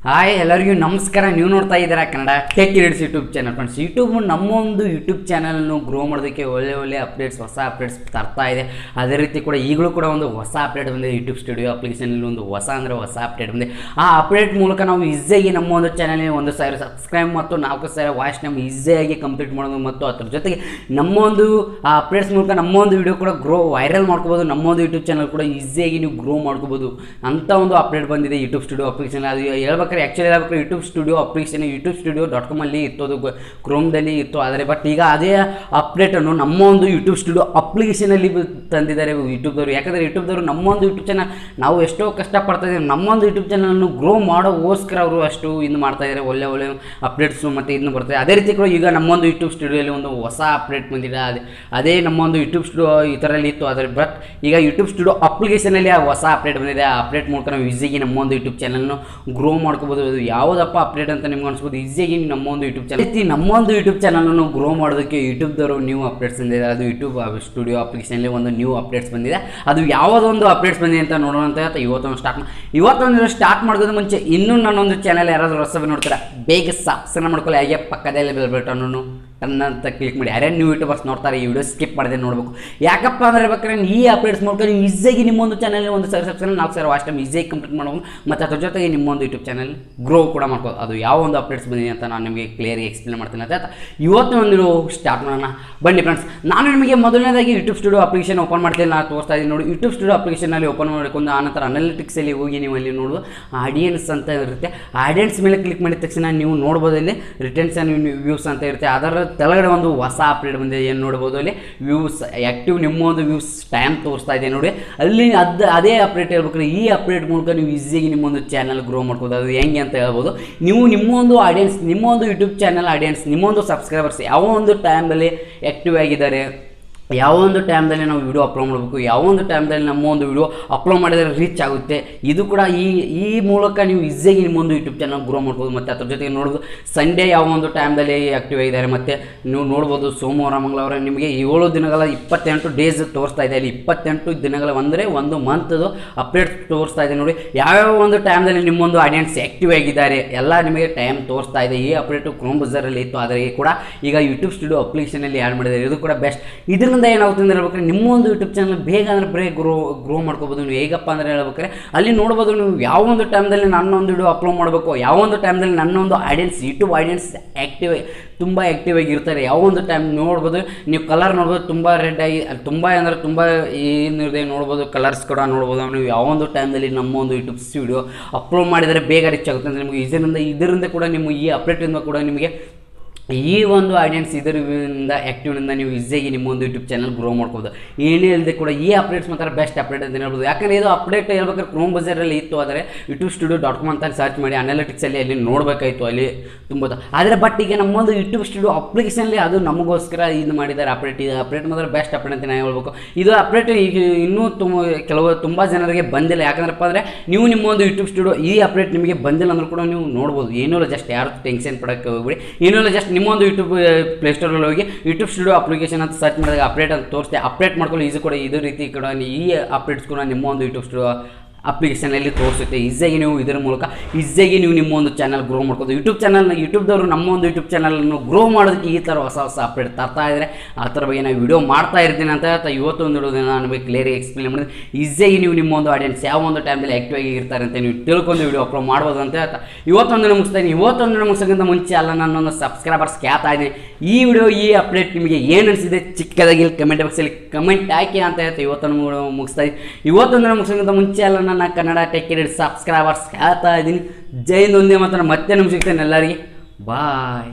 Hi ಎಲ್ಲರಿಗೂ ನಮಸ್ಕಾರ. ನೀವು ನೋಡ್ತಾ ಇದ್ದೀರಾ Kannada tech kids YouTube channel. Friends, ನಮ್ಮ ಒಂದು ಯೂಟ್ಯೂಬ್ ಚಾನಲ್ನು ಗ್ರೋ ಮಾಡೋದಕ್ಕೆ ಒಳ್ಳೆ ಅಪ್ಡೇಟ್ಸ್, ಹೊಸ ಅಪ್ಡೇಟ್ಸ್ ತರ್ತಾ ಇದೆ. ಅದೇ ರೀತಿ ಕೂಡ ಈಗಲೂ ಕೂಡ ಒಂದು ಹೊಸ ಅಪ್ಡೇಟ್ ಬಂದಿದೆ. ಯೂಟ್ಯೂಬ್ ಸ್ಟುಡಿಯೋ ಅಪ್ಲಿಕೇಶನಲ್ಲಿ ಒಂದು ಹೊಸ ಅಪ್ಡೇಟ್ ಬಂದಿದೆ. ಆ ಅಪ್ಡೇಟ್ ಮೂಲಕ ನಾವು ಈಸಿಯಾಗಿ ನಮ್ಮ ಒಂದು ಚಾನಲ್ಗೆ 1,000 ಸಬ್ಸ್ಕ್ರೈಬ್ ಮತ್ತು 4,000 ವಾಚ್ ಟೈಮ್ ಈಸಿಯಾಗಿ ಕಂಪ್ಲೀಟ್ ಮಾಡೋದು ಮತ್ತು ಅದ್ರ ಜೊತೆಗೆ ನಮ್ಮ ಒಂದು ಆ ಅಪ್ಡೇಟ್ಸ್ ಮೂಲಕ ನಮ್ಮ ಒಂದು ವಿಡಿಯೋ ಕೂಡ ವೈರಲ್ ಮಾಡ್ಕೋಬೋದು. ನಮ್ಮ ಒಂದು ಯೂಟ್ಯೂಬ್ ಚಾನಲ್ ಕೂಡ ಈಸಿಯಾಗಿ ನೀವು ಗ್ರೋ ಮಾಡ್ಕೋಬೋದು ಅಂತ ಒಂದು ಅಪ್ಡೇಟ್ ಬಂದಿದೆ ಯೂಟ್ಯೂಬ್ ಸ್ಟುಡಿಯೋ ಅಪ್ಲಿಕೇಶನ್. ಅದು ಹೇಳ್ಬೇಕಾದ್ರೆ ಆ್ಯಕ್ಚುಲಿ ಹೇಳ್ಬೇಕಾದ್ರೆ ಯೂಟ್ಯೂಬ್ ಸ್ಟುಡಿಯೋ ಅಪ್ಲಿಕೇಶನ್ youtube.studio.com ಅಲ್ಲಿ ಇತ್ತು, ಅದು ಕ್ರೋಮ್ದಲ್ಲಿ ಇತ್ತು. ಆದರೆ ಬಟ್ ಈಗ ಅದೇ ಅಪ್ಡೇಟನ್ನು ನಮ್ಮ ಒಂದು ಯೂಟ್ಯೂಬ್ ಸ್ಟುಡಿಯೋ ಅಪ್ಲಿಕೇಶನಲ್ಲಿ ತಂದಿದ್ದಾರೆ ಯೂಟ್ಯೂಬ್ದವರು. ಯಾಕಂದರೆ ಯೂಟ್ಯೂಬ್ದವರು ನಮ್ಮ ಒಂದು ಯೂಟ್ಯೂಬ್ ಚಾನಲ್ ನಾವು ಎಷ್ಟೋ ಕಷ್ಟಪಡ್ತಾ ಇದ್ದೀವಿ, ನಮ್ಮ ಒಂದು ಯೂಟ್ಯೂಬ್ ಚಾನಲನ್ನು ಗ್ರೋ ಮಾಡೋಗೋಸ್ಕರ ಅವರು ಅಷ್ಟು ಇದು ಮಾಡ್ತಾ ಇದ್ದಾರೆ. ಒಳ್ಳೆ ಅಪ್ಡೇಟ್ಸು ಮತ್ತು ಇದನ್ನು ಬರ್ತದೆ. ಅದೇ ರೀತಿ ಕೂಡ ಈಗ ನಮ್ಮೊಂದು ಯೂಟ್ಯೂಬ್ ಸ್ಟುಡಿಯೋಲಿ ಒಂದು ಹೊಸ ಅಪ್ಡೇಟ್ ಬಂದಿದೆ. ಅದೇ ನಮ್ಮೊಂದು ಯೂಟ್ಯೂಬ್ ಸ್ಟುಡಿಯೋ ಇದರಲ್ಲಿ ಇತ್ತು, ಆದರೆ ಬಟ್ ಈಗ ಯೂಟ್ಯೂಬ್ ಸ್ಟುಡಿಯೋ ಅಪ್ಲಿಕೇಶನಲ್ಲಿ ಆ ಹೊಸ ಅಪ್ಡೇಟ್ ಬಂದಿದೆ. ಆ ಅಪ್ಡೇಟ್ ಮೂಲಕ ನಾವು ಈಸಿಯಾಗಿ ನಮ್ಮೊಂದು ಯೂಟ್ಯೂಬ್ ಚಾನಲ್ನು ಗ್ರೋ ಮಾಡ್ಕೋಬೋದು. ಅದು ಯಾವುದಪ್ಪ ಅಪ್ಡೇಟ್ ಅಂತ ನಿಮ್ಗೆ ಅನ್ಸ್ಬೋದು. ಈಸಿಯಾಗಿ ನಮ್ಮೊಂದು ಯೂಟ್ಯೂಬ್ ಚಾನಲ್ ನಮ್ಮೊಂದು ಯೂಟ್ಯೂಬ್ ಚಾನಲನ್ನು ಗ್ರೋ ಮಾಡೋದಕ್ಕೆ ಯೂಟ್ಯೂಬ್ದವರು ನ್ಯೂ ಅಪ್ಡೇಟ್ಸ್ ಬಂದಿದೆ. ಅದು ಯೂಟ್ಯೂಬ್ ಸ್ಟುಡಿಯೋ ಅಪ್ಲಿಕೇಶನಲ್ಲಿ ಒಂದು ನ್ಯೂ ಅಪ್ಡೇಟ್ಸ್ ಬಂದಿದೆ. ಅದು ಯಾವುದೊಂದು ಅಪ್ಡೇಟ್ಸ್ ಬಂದಿದೆ ಅಂತ ನೋಡೋಣ ಅಂತ ಇವತ್ತೊಂದು ಸ್ಟಾರ್ಟ್ ಮಾಡೋದು ಮುಂಚೆ ಇನ್ನೂ ನನ್ನೊಂದು ಚಾನಲ್ ಯಾರಾದರೂ ಹೊಸಬ ನೋಡ್ತೀರಾ, ಬೇಗ ಸಬ್ಸ್ಕ್ರೈಬ್ ಮಾಡ್ಕೊಳ್ಳಿ. ಹಾಗೆ ಪಕ್ಕದಲ್ಲಿ ಬೆಲ್ ಬಟನ್ನು ಅಂತ ಕ್ಲಿಕ್ ಮಾಡಿ. ಯಾರೇ ನ್ಯೂ ಯೂಟ್ಯೂಬರ್ಸ್ ನೋಡ್ತಾರೆ ಈ ವಿಡಿಯೋ ಸ್ಕಿಪ್ ಮಾಡಿದೆ ನೋಡಬೇಕು. ಯಾಕಪ್ಪ ಅಂದರೆ ಬೇಕಾದ್ರೆ ಈ ಅಪ್ಡೇಟ್ಸ್ ಮೂಲಕ ನೀವು ಈಸಿಯಾಗಿ ನಿಮ್ಮೊಂದು ಚಾನಲ್ 1,000 ಸಬ್ಸ್ಕ್ರೈಬ್ 4,000 ವಾಚ್ ಟೈಮ್ ಈಸಿಯಾಗಿ ಕಂಪ್ಲೀಟ್ ಮಾಡ್ಬೋದು ಮತ್ತು ಅದ್ರ ಜೊತೆಗೆ ನಿಮ್ಮೊಂದು ಯೂಟ್ಯೂಬ್ ಚಾನಲ್ ಗ್ರೋ ಕೂಡ ಮಾಡ್ಬೋದು. ಅದು ಯಾವ ಒಂದು ಅಪ್ಡೇಟ್ಸ್ ಬಂದಿದೆ ಅಂತ ನಾನು ನಿಮಗೆ ಕ್ಲಿಯರ್ಗೆ ಎಕ್ಸ್ಪ್ಲೇನ್ ಮಾಡ್ತೀನಿ ಅಂತ ಇವತ್ತು ಒಂದು ಸ್ಟಾರ್ಟ್ ಮಾಡೋಣ ಬನ್ನಿ ಫ್ರೆಂಡ್ಸ್. ನಾನು ನಿಮಗೆ ಮೊದಲನೇದಾಗಿ ಯೂಟ್ಯೂಬ್ ಸ್ಟುಡಿಯೋ ಅಪ್ಲಿಕೇಶನ್ ಓಪನ್ ಮಾಡ್ತೀನಿ, ನಾನು ತೋರಿಸ್ತಾ ಇದ್ದೀನಿ ನೋಡಿ. ಯೂಟ್ಯೂಬ್ ಸ್ಟುಡಿಯೋ ಅಪ್ಲಿಕೇಶನಲ್ಲಿ ಓಪನ್ ಮಾಡಿಕೊಂಡು ಆನಂತರ ಅನಾಲಿಟಿಕ್ಸಲ್ಲಿ ಹೋಗಿ ನೀವು ಅಲ್ಲಿ ನೋಡೋದು ಆಡಿಯನ್ಸ್ ಅಂತ ಇರುತ್ತೆ. ಆಡಿಯನ್ಸ್ ಮೇಲೆ ಕ್ಲಿಕ್ ಮಾಡಿದ ತಕ್ಷಣ ನೀವು ನೋಡ್ಬೋದು ಇಲ್ಲಿ ರಿಟರ್ನ್ಸ್ ಆ್ಯಂಡ್ ವ್ಯೂಸ್ ಅಂತ ಇರುತ್ತೆ. ಅದರ ಕೆಳಗಡೆ ಒಂದು ಹೊಸ ಅಪ್ಡೇಟ್ ಬಂದಿದೆ. ಏನು ನೋಡ್ಬೋದು ಅಲ್ಲಿ ವ್ಯೂಸ್ ಆ್ಯಕ್ಟಿವ್ ನಿಮ್ಮ ಒಂದು ವ್ಯೂಸ್ ಟೈಮ್ ತೋರಿಸ್ತಾ ಇದೆ ನೋಡಿ. ಅಲ್ಲಿ ಅದೇ ಅಪ್ಡೇಟ್ ಹೇಳ್ಬೇಕಾದ್ರೆ ಈ ಅಪ್ಡೇಟ್ ಮೂಲಕ ನೀವು ಈಸಿಯಾಗಿ ನಿಮ್ಮೊಂದು ಚಾನಲ್ ಗ್ರೋ ಮಾಡ್ಬೋದು. ಅದು ಹೆಂಗೆ ಅಂತ ಹೇಳ್ಬೋದು. ನೀವು ನಿಮ್ಮೊಂದು ಆಡಿಯನ್ಸ್, ನಿಮ್ಮೊಂದು ಯೂಟ್ಯೂಬ್ ಚಾನಲ್ ಆಡಿಯನ್ಸ್, ನಿಮ್ಮೊಂದು ಸಬ್ಸ್ಕ್ರೈಬರ್ಸ್ ಯಾವ ಒಂದು ಟೈಮಲ್ಲಿ ಆ್ಯಕ್ಟಿವ್ ಆಗಿದ್ದಾರೆ, ಯಾವ ಒಂದು ಟೈಮ್ದಲ್ಲಿ ನಾವು ವಿಡಿಯೋ ಅಪ್ಲೋಡ್ ಮಾಡಬೇಕು, ಯಾವ ಒಂದು ಟೈಮ್ದಲ್ಲಿ ನಮ್ಮ ಒಂದು ವಿಡಿಯೋ ಅಪ್ಲೋಡ್ ಮಾಡಿದರೆ ರೀಚ್ ಆಗುತ್ತೆ. ಇದು ಕೂಡ ಈ ಮೂಲಕ ನೀವು ಈಸಿಯಾಗಿ ನಿಮ್ಮೊಂದು ಯೂಟ್ಯೂಬ್ ಚಾನಲ್ ಗ್ರೋ ಮಾಡ್ಬೋದು. ಮತ್ತು ಅದ್ರ ಜೊತೆಗೆ ನೋಡ್ಬೋದು ಸಂಡೇ ಯಾವ ಒಂದು ಟೈಮ್ದಲ್ಲಿ ಆ್ಯಕ್ಟಿವ್ ಆಗಿದ್ದಾರೆ. ಮತ್ತು ನೀವು ನೋಡ್ಬೋದು ಸೋಮವಾರ ಮಂಗಳವಾರ ನಿಮಗೆ 7 ದಿನಗಳ 28 ಡೇಸ್ ತೋರಿಸ್ತಾ ಇದೆ. ಅಲ್ಲಿ 28 ದಿನಗಳ ಅಂದರೆ ಒಂದು ಮಂತ್ದು ಅಪ್ಡೇಟ್ ತೋರಿಸ್ತಾ ಇದೆ ನೋಡಿ. ಯಾವ್ಯಾವ ಒಂದು ಟೈಮ್ದಲ್ಲಿ ನಿಮ್ಮೊಂದು ಆಡಿಯನ್ಸ್ ಆ್ಯಕ್ಟಿವ್ ಆಗಿದ್ದಾರೆ ಎಲ್ಲ ನಿಮಗೆ ಟೈಮ್ ತೋರಿಸ್ತಾ ಇದೆ. ಈ ಅಪ್ಡೇಟು ಕ್ರೋಮ್ ಬ್ರೌಸರಲ್ಲಿ ಇತ್ತು, ಆದರೆ ಕೂಡ ಈಗ ಯೂಟ್ಯೂಬ್ ಸ್ಟುಡಿಯೋ ಅಪ್ಲಿಕೇಶನಲ್ಲಿ ಆ್ಯಡ್ ಮಾಡಿದ್ದಾರೆ. ಇದು ಕೂಡ ಬೆಸ್ಟ್. ಇದರಿಂದ ಏನಾಗುತ್ತೆ ಅಂದರೆ ಹೇಳ್ಬೇಕಾದ್ರೆ ನಿಮ್ಮೊಂದು ಯೂಟ್ಯೂಬ್ ಚಾನಲ್ ಬೇಗ ಅಂದರೆ ಬೇಗ ಗ್ರೋ ಮಾಡ್ಕೋಬೋದು. ನೀವು ಹೇಗಪ್ಪ ಅಂದರೆ ಹೇಳ್ಬೇಕಾದ್ರೆ ಅಲ್ಲಿ ನೋಡ್ಬೋದು ನೀವು ಯಾವ ಒಂದು ಟೈಮ್ದಲ್ಲಿ ನನ್ನೊಂದು ವಿಡಿಯೋ ಅಪ್ಲೋಡ್ ಮಾಡಬೇಕು, ಯಾವ ಒಂದು ಟೈಮ್ದಲ್ಲಿ ನನ್ನೊಂದು ಆಡಿಯನ್ಸ್ ಯೂಟ್ಯೂಬ್ ಆಡಿಯನ್ಸ್ ತುಂಬ ಆ್ಯಕ್ಟಿವ್ ಆಗಿರ್ತಾರೆ. ಯಾವ ಒಂದು ಟೈಮ್ ನೋಡ್ಬೋದು ನೀವು ಕಲರ್ ನೋಡ್ಬೋದು, ತುಂಬ ರೆಡ್ ಆಗಿ ತುಂಬ ಅಂದರೆ ತುಂಬ ಏನಿದೆ ನೋಡ್ಬೋದು. ಕಲರ್ಸ್ ಕೂಡ ನೋಡ್ಬೋದು. ನೀವು ಯಾವ ಒಂದು ಟೈಮ್ದಲ್ಲಿ ನಮ್ಮ ಒಂದು ಯೂಟ್ಯೂಬ್ಸ್ ವಿಡಿಯೋ ಅಪ್ಲೋಡ್ ಮಾಡಿದರೆ ಬೇಗ ರೀಚ್ ಆಗುತ್ತೆ ಅಂದರೆ ನಿಮಗೆ ಇದರಿಂದ ಕೂಡ ನಿಮ್ಮ ಈ ಅಪ್ಡೇಟಿಂದ ಕೂಡ ನಿಮಗೆ ಈ ಒಂದು ಆಡಿಯನ್ಸ್ ಇದರಿಂದ ಆ್ಯಕ್ಟಿವ್ನಿಂದ ನೀವು ಈಸಿಯಾಗಿ ನಿಮ್ಮೊಂದು ಯೂಟ್ಯೂಬ್ ಚಾನಲ್ ಗ್ರೋ ಮಾಡ್ಬೋದು. ಏನೇ ಇಲ್ಲದೆ ಕೂಡ ಈ ಅಪ್ಡೇಟ್ಸ್ ಮಾತ್ರ ಬೆಸ್ಟ್ ಅಪ್ಡೇಟ್ ಅಂತ ಹೇಳ್ಬೋದು. ಯಾಕಂದರೆ ಇದು ಅಪ್ಡೇಟ್ ಹೇಳ್ಬೇಕಾದ್ರೆ ಕ್ರೋಮ್ ಬ್ರೌಸರಲ್ಲಿ ಇತ್ತು, ಆದರೆ youtube.studio.com ಅಂತ ಸರ್ಚ್ ಮಾಡಿ ಅನಾಲಿಟಿಕ್ಸಲ್ಲಿ ಅಲ್ಲಿ ನೋಡಬೇಕಾಯಿತು, ಅಲ್ಲಿ ತುಂಬ. ಆದರೆ ಬಟ್ ಈಗ ನಮ್ಮೊಂದು ಯೂಟ್ಯೂಬ್ ಸ್ಟುಡಿಯೋ ಅಪ್ಲಿಕೇಶನಲ್ಲಿ ಅದು ನಮಗೋಸ್ಕರ ಇದು ಮಾಡಿದ್ದಾರೆ ಅಪ್ಡೇಟ್. ಇದು ಅಪ್ಡೇಟ್ ಮಾತ್ರ ಬೆಸ್ಟ್ ಅಪ್ಡೇಟ್ ಅಂತ ನಾನು ಹೇಳ್ಬೇಕು. ಇದು ಅಪ್ಡೇಟ್ ಈಗ ಇನ್ನೂ ತುಂಬ ಜನರಿಗೆ ಬಂದಿಲ್ಲ. ಯಾಕಂದ್ರಪ್ಪ ಅಂದರೆ ನೀವು ನಿಮ್ಮೊಂದು ಯೂಟ್ಯೂಬ್ ಸ್ಟುಡಿಯೋ ಈ ಅಪ್ಡೇಟ್ ನಿಮಗೆ ಬಂದಿಲ್ಲ ಅಂದರೂ ಕೂಡ ನೀವು ನೋಡ್ಬೋದು. ಏನೂ ಇಲ್ಲ, ಜಸ್ಟ್ ಯಾರು ಟೆನ್ಷನ್ ಪಡೋಕ್ಕೆ ಹೋಗ್ಬಿಡಿ. ಏನೂ ಇಲ್ಲ, ಜಸ್ಟ್ ನಿಮ್ಮೊಂದು ಯೂಟ್ಯೂಬ್ ಪ್ಲೇಸ್ಟೋರಲ್ಲಿ ಹೋಗಿ ಯೂಟ್ಯೂಬ್ ಸ್ಟುಡಿಯೋ ಅಪ್ಲಿಕೇಶನ್ ಅಂತ ಸರ್ಚ್ ಮಾಡಿದಾಗ ಅಪ್ಡೇಟ್ ಅಂತ ತೋರಿಸ್ತೆ. ಅಪ್ಡೇಟ್ ಮಾಡ್ಕೊಳ್ಳಿ. ಈಸಿ ಕೂಡ ಇದೇ ರೀತಿ ಕೂಡ ಈ ಅಪ್ಡೇಟ್ಸ್ ಕೂಡ ನಿಮ್ಮ ಒಂದು ಯೂಟ್ಯೂಬ್ ಸ್ಟುಡಿಯೋ ಅಪ್ಲಿಕೇಶನಲ್ಲಿ ತೋರಿಸುತ್ತೆ. ಈಸಿಯಾಗಿ ನೀವು ಇದರ ಮೂಲಕ ಈಸಿಯಾಗಿ ನೀವು ನಿಮ್ಮ ಒಂದು ಚಾನಲ್ ಗ್ರೋ ಮಾಡ್ಬೋದು. ಯೂಟ್ಯೂಬ್ದವರು ನಮ್ಮ ಒಂದು ಯೂಟ್ಯೂಬ್ ಚಾನಲನ್ನು ಗ್ರೋ ಮಾಡೋದಕ್ಕೆ ಈ ಥರ ಹೊಸ ಅಪ್ಡೇಟ್ ತರ್ತಾ ಇದ್ದಾರೆ. ಆ ಥರ ಬಗ್ಗೆ ನಾನು ವಿಡಿಯೋ ಮಾಡ್ತಾ ಇರ್ತೀನಿ ಅಂತ ಇವತ್ತು ಒಂದು ವಿಡಿಯೋನ ನಾನು ನಿಮಗೆ ಕ್ಲಿಯರ್ ಎಕ್ಸ್ಪ್ಲೇನ್ ಮಾಡಿದ್ರೆ ಈಸಿಯಾಗಿ ನೀವು ನಿಮ್ಮ ಒಂದು ಆಡಿಯನ್ಸ್ ಯಾವ ಒಂದು ಟೈಮಲ್ಲಿ ಆ್ಯಕ್ಟಿವ್ ಆಗಿರ್ತಾರೆ ಅಂತ ನೀವು ತಿಳ್ಕೊಂಡು ವಿಡಿಯೋ ಅಪ್ಲೋಡ್ ಮಾಡ್ಬೋದು ಅಂತ ಹೇಳ್ತಾ ಇವತ್ತೊಂದು ಮುಗಿಸೋಕ್ಕಿಂತ ಮುಂಚೆ ಅಲ್ಲ ನನ್ನೊಂದು ಸಬ್ಸ್ಕ್ರೈಬರ್ಸ್ ಕೇಳ್ತಾ ಇದ್ದೀನಿ. ಈ ವಿಡಿಯೋ ಈ ಅಪ್ಡೇಟ್ ನಿಮಗೆ ಏನು ಅನಿಸಿದೆ ಚಿಕ್ಕದಾಗಿ ಕಮೆಂಟ್ ಬಾಕ್ಸಲ್ಲಿ ಕಮೆಂಟ್ ಹಾಕಿ ಅಂತ ಹೇಳ್ತಾ ಇವತ್ತೊಂದು ಮುಗಿಸ್ತಾ ಇದ್ದೀನಿ. ಮುಗಿಸೋಕ್ಕಿಂತ ಮುಂಚೆ ಅಲ್ಲ ನನ್ನ ಕನ್ನಡ ಟೆಕ್ ಕಿಡ್ಸ್ ಸಬ್ಸ್ಕ್ರೈಬರ್ಸ್ ಹೇಳ್ತಾ ಇದ್ದೀನಿ. ಜೈ ಹಿಂದ್, ಒಂದೇ ಮಾತ್ರ ಮತ್ತೆ ನಮ್ಗೆ ಸಿಗ್ತೇನೆ ಎಲ್ಲರಿಗೆ. ಬಾಯ್.